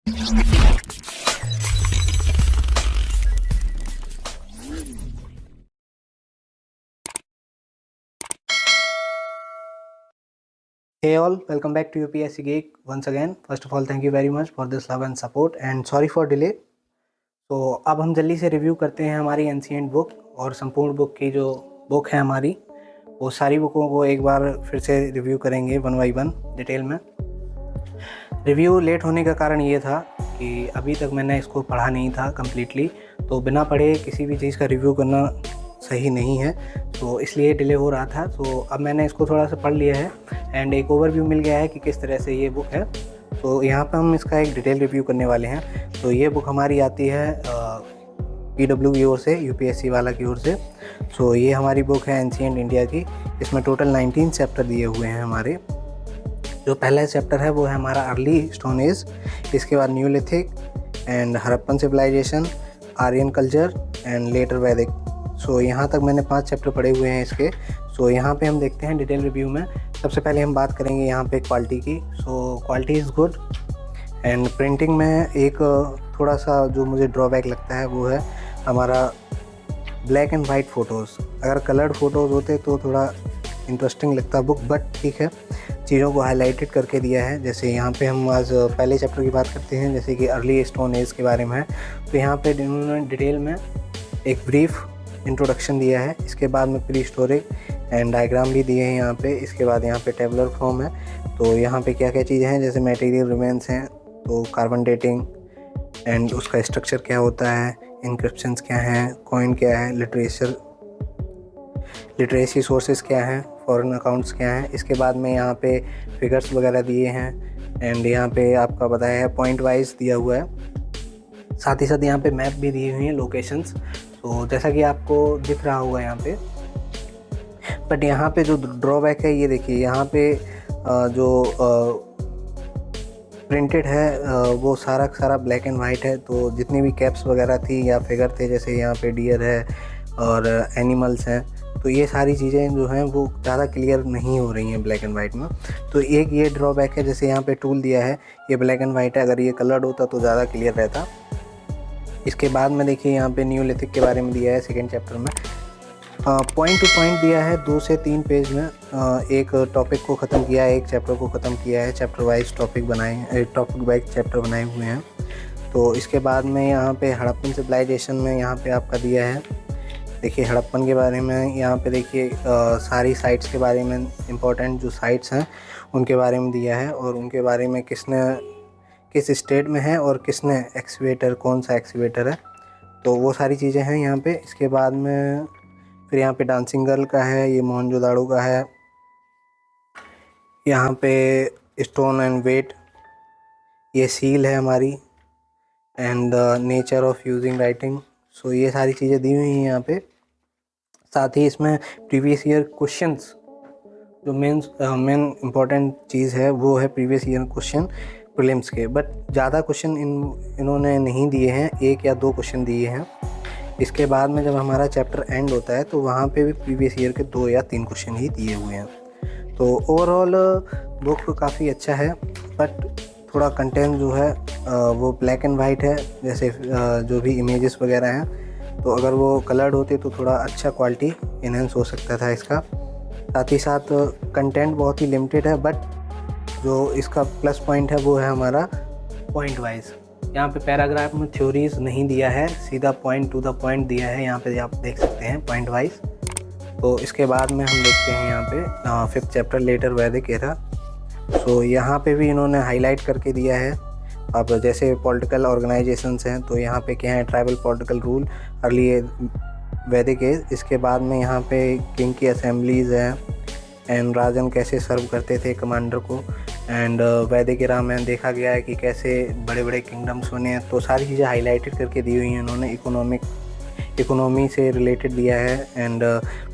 Hey all, welcome back to UPSC Geek once again. First of all, thank you very much for this love and support and sorry for delay. तो अब हम जल्दी से review करते हैं हमारी ancient book और संपूर्ण बुक की जो बुक है हमारी, वो सारी बुकों को एक बार फिर से रिव्यू करेंगे वन बाई वन डिटेल में। रिव्यू लेट होने का कारण ये था कि अभी तक मैंने इसको पढ़ा नहीं था कम्प्लीटली, तो बिना पढ़े किसी भी चीज़ का रिव्यू करना सही नहीं है, तो इसलिए डिले हो रहा था। तो अब मैंने इसको थोड़ा सा पढ़ लिया है एंड एक ओवरव्यू मिल गया है कि किस तरह से ये बुक है। तो यहाँ पर हम इसका एक डिटेल रिव्यू करने वाले हैं। तो ये बुक हमारी आती है PW की ओर से, UPSC वाला की ओर से। सो ये हमारी बुक है एंशिएंट इंडिया की। इसमें टोटल 19 चैप्टर दिए हुए हैं हमारे। जो पहला चैप्टर है वो है हमारा अर्ली स्टोन एज, इसके बाद Neolithic and Harappan civilisation, Aryan culture and later Vedic. So यहाँ तक मैंने 5 चैप्टर पढ़े हुए हैं इसके। सो यहाँ पे हम देखते हैं डिटेल रिव्यू में। सबसे पहले हम बात करेंगे यहाँ पे क्वालिटी की। So quality is good and printing में एक थोड़ा सा जो मुझे ड्रॉबैक लगता है वो है हमारा ब्लैक एंड वाइट फ़ोटोज़। अगर कलर्ड फ़ोटोज़ होते तो थोड़ा इंटरेस्टिंग लगता बुक, बट ठीक है, चीज़ों को हाईलाइटेड करके दिया है। जैसे यहाँ पे हम आज पहले चैप्टर की बात करते हैं, जैसे कि अर्ली स्टोन एज के बारे में है। तो यहाँ पे इन्होंने डिटेल में एक ब्रीफ इंट्रोडक्शन दिया है। इसके बाद में प्री हिस्टोरिक एंड डायग्राम भी दिए हैं यहाँ पे। इसके बाद यहाँ पे टेबुलर फॉर्म है। तो यहाँ पे क्या क्या चीज़ें हैं, जैसे मटेरियल रिमेंस हैं, तो कार्बन डेटिंग एंड उसका स्ट्रक्चर क्या होता है, इंक्रिप्शंस क्या हैं, कॉइन क्या है, लिटरेसी सोर्सेज क्या हैं, फॉरेन अकाउंट्स क्या हैं। इसके बाद में यहाँ पे फिगर्स वगैरह दिए हैं एंड यहाँ पे आपका बताया है पॉइंट वाइज दिया हुआ है। साथ ही साथ यहाँ पे मैप भी दी हुई हैं, लोकेशंस। तो जैसा कि आपको दिख रहा होगा यहाँ पे, बट यहाँ पे जो ड्रॉबैक है ये देखिए, यहाँ पे जो प्रिंटेड है वो सारा ब्लैक एंड वाइट है। तो जितनी भी कैप्स वगैरह थी या फिगर थे, जैसे यहाँ पे डियर है और एनिमल्स हैं, तो ये सारी चीज़ें जो हैं वो ज़्यादा क्लियर नहीं हो रही हैं ब्लैक एंड वाइट में। तो एक ये ड्रॉबैक है। जैसे यहाँ पे टूल दिया है, ये ब्लैक एंड वाइट है, अगर ये कलर्ड होता तो ज़्यादा क्लियर रहता। इसके बाद में देखिए यहाँ पे न्यूलिथिक के बारे में दिया है सेकेंड चैप्टर में। पॉइंट टू पॉइंट दिया है 2 से 3 पेज में। एक टॉपिक को ख़त्म किया है, एक चैप्टर को ख़त्म किया है। Chapter wise topic wise chapter बनाए हुए हैं। तो इसके बाद में यहाँ पे हड़प्पन सिविलाइजेशन में यहाँ पे आपका दिया है, देखिए हड़प्पन के बारे में। यहाँ पे देखिए सारी साइट्स के बारे में, इम्पोर्टेंट जो साइट्स हैं उनके बारे में दिया है, और उनके बारे में किस स्टेट में है और किसने एक्सकेवेटर, कौन सा एक्सकेवेटर है, तो वो सारी चीज़ें हैं यहाँ पे। इसके बाद में फिर यहाँ पे डांसिंग गर्ल का है, ये मोहनजोदाड़ो का है, यहाँ पे स्टोन एंड वेट, ये सील है हमारी, and nature of using writing. So ये सारी चीज़ें दी हुई हैं यहाँ पे। साथ ही इसमें प्रीवियस ईयर क्वेश्चंस, जो मेन इम्पॉर्टेंट चीज़ है वो है प्रीवियस ईयर क्वेश्चन प्रीलिम्स के। बट ज़्यादा क्वेश्चन इन्होंने नहीं दिए हैं, 1 या 2 क्वेश्चन दिए हैं। इसके बाद में जब हमारा चैप्टर एंड होता है तो वहाँ पे भी प्रीवियस ईयर के 2 या 3 क्वेश्चन ही दिए हुए हैं। तो ओवरऑल बुक काफ़ी अच्छा है, बट थोड़ा कंटेंट जो है वो ब्लैक एंड वाइट है। जैसे जो भी इमेजेस वगैरह हैं, तो अगर वो कलर्ड होते तो थोड़ा अच्छा क्वालिटी इन्हेंस हो सकता था इसका। साथ ही साथ कंटेंट बहुत ही लिमिटेड है, बट जो इसका प्लस पॉइंट है वो है हमारा पॉइंट वाइज। यहाँ पे पैराग्राफ में थ्योरीज नहीं दिया है, सीधा पॉइंट टू द पॉइंट दिया है। यहाँ पे आप देख सकते हैं पॉइंट वाइज। तो इसके बाद में हम देखते हैं यहाँ पे 5th चैप्टर लेटर वैदिक एरा। सो यहाँ पे भी इन्होंने हाईलाइट करके दिया है। अब जैसे पॉलिटिकल ऑर्गेनाइजेशंस हैं, तो यहाँ पे क्या है, ट्राइबल पॉलिटिकल रूल, अर्ली वैदिक एज। इसके बाद में यहाँ पे किंग की असेंबलीज़ हैं एंड राजन कैसे सर्व करते थे कमांडर को, एंड वैदिक एरा में देखा गया है कि कैसे बड़े बड़े किंगडम्स बने हैं। तो सारी चीज़ें हाईलाइटेड करके दी हुई हैं उन्होंने। इकोनॉमी से रिलेटेड दिया है एंड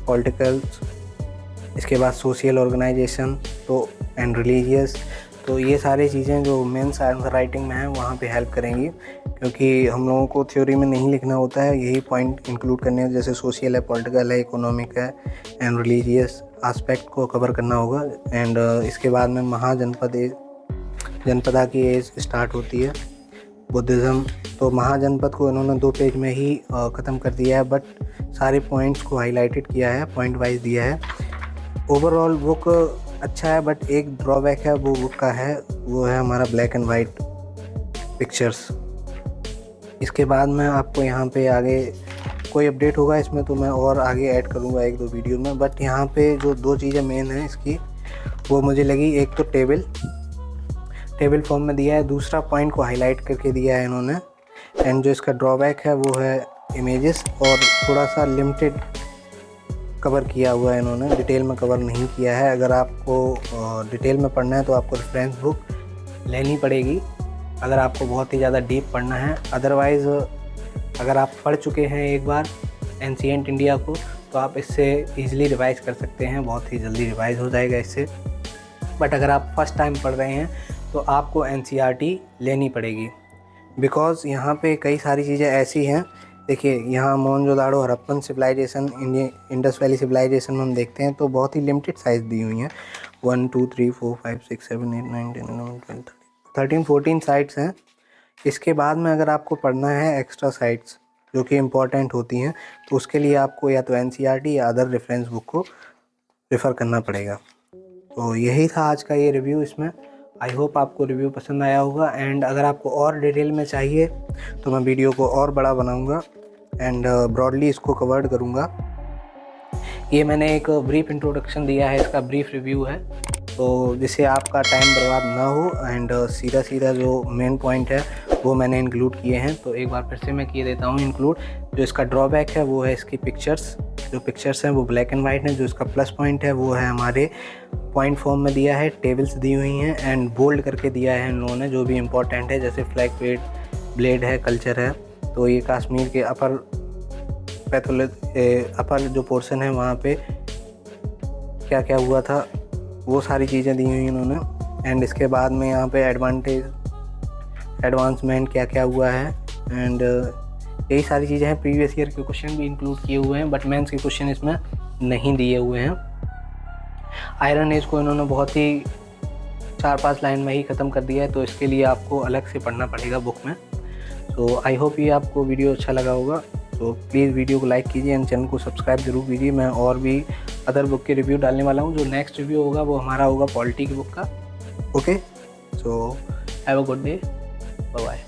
पॉलिटिकल, इसके बाद सोशल ऑर्गेनाइजेशन, तो एंड रिलीजियस। तो ये सारी चीज़ें जो मेंस आंसर राइटिंग में हैं वहाँ पे हेल्प करेंगी, क्योंकि हम लोगों को थ्योरी में नहीं लिखना होता है, यही पॉइंट इंक्लूड करने हैं। जैसे सोशल है, पॉलिटिकल है, इकोनॉमिक है एंड रिलीजियस एस्पेक्ट को कवर करना होगा। एंड इसके बाद में जनपदा की एज स्टार्ट होती है। बुद्धिज़्म। तो महाजनपद को इन्होंने 2 पेज में ही ख़त्म कर दिया है, बट सारे पॉइंट्स को हाईलाइटेड किया है, पॉइंट वाइज दिया है। ओवरऑल बुक अच्छा है, बट एक ड्रॉबैक है वो बुक का है, वो है हमारा ब्लैक एंड वाइट पिक्चर्स। इसके बाद मैं आपको यहाँ पे आगे कोई अपडेट होगा इसमें तो मैं और आगे ऐड करूँगा 1-2 वीडियो में। बट यहाँ पे जो 2 चीज़ें मेन हैं इसकी, वो मुझे लगी, एक तो टेबल फॉर्म में दिया है, दूसरा पॉइंट को हाईलाइट करके दिया है इन्होंने। एंड जो इसका ड्रॉबैक है वो है इमेजेस, और थोड़ा सा लिमिटेड कवर किया हुआ है इन्होंने, डिटेल में कवर नहीं किया है। अगर आपको डिटेल में पढ़ना है तो आपको रेफरेंस बुक लेनी पड़ेगी, अगर आपको बहुत ही ज़्यादा डीप पढ़ना है। अदरवाइज़ अगर आप पढ़ चुके हैं एक बार एंशिएंट इंडिया को, तो आप इससे ईज़िली रिवाइज़ कर सकते हैं, बहुत ही जल्दी रिवाइज़ हो जाएगा इससे। बट अगर आप फर्स्ट टाइम पढ़ रहे हैं तो आपको एनसीईआरटी लेनी पड़ेगी, बिकॉज़ यहाँ पे कई सारी चीज़ें ऐसी हैं। देखिए, यहाँ Mohenjodaro, Harappan civilisation, Indus valley civilisation में हम देखते हैं तो बहुत ही लिमिटेड साइज़ दी हुई हैं। 1 2 3 4 5 6 7 8 9 10 11 12 13 14 साइट्स हैं। इसके बाद में अगर आपको पढ़ना है एक्स्ट्रा साइट्स जो कि इम्पॉर्टेंट होती हैं, तो उसके लिए आपको या तो एनसीईआरटी या अदर रेफरेंस बुक को रेफ़र करना पड़ेगा। तो यही था आज का ये रिव्यू इसमें। आई होप आपको रिव्यू पसंद आया होगा। एंड अगर आपको और डिटेल में चाहिए तो मैं वीडियो को और बड़ा बनाऊंगा एंड ब्रॉडली इसको कवर्ड करूंगा। ये मैंने एक ब्रीफ इंट्रोडक्शन दिया है, इसका ब्रीफ रिव्यू है, तो जिससे आपका टाइम बर्बाद ना हो। एंड सीधा जो मेन पॉइंट है वो मैंने इंक्लूड किए हैं। तो एक बार फिर से मैं किए देता हूँ इंक्लूड। जो इसका ड्रॉबैक है वो है इसकी पिक्चर्स, जो पिक्चर्स हैं वो ब्लैक एंड वाइट हैं। जो इसका प्लस पॉइंट है वो है हमारे पॉइंट फॉर्म में दिया है, टेबल्स दी हुई हैं एंड बोल्ड करके दिया है इन लोगों ने, जो भी इम्पोर्टेंट है, जैसे फ्लैग पेड, ब्लेड है, कल्चर है। तो ये कश्मीर के अपर जो पोर्शन है वहाँ पे क्या क्या हुआ था वो सारी चीज़ें दी हुई इन्होंने। एंड इसके बाद में यहाँ पे एडवांसमेंट क्या क्या हुआ है, एंड यही सारी चीज़ें हैं। प्रीवियस ईयर के क्वेश्चन भी इंक्लूड किए हुए हैं, बट मेंस के क्वेश्चन इसमें नहीं दिए हुए हैं। आयरन एज को इन्होंने बहुत ही 4-5 लाइन में ही ख़त्म कर दिया है, तो इसके लिए आपको अलग से पढ़ना पड़ेगा बुक में। तो आई होप ये आपको वीडियो अच्छा लगा होगा। तो प्लीज़ वीडियो को लाइक कीजिए एंड चैनल को सब्सक्राइब जरूर कीजिए। मैं और भी अदर बुक के रिव्यू डालने वाला हूँ। जो नेक्स्ट रिव्यू होगा वो हमारा होगा पॉलिटी की बुक का। Okay, so have a good day, bye bye.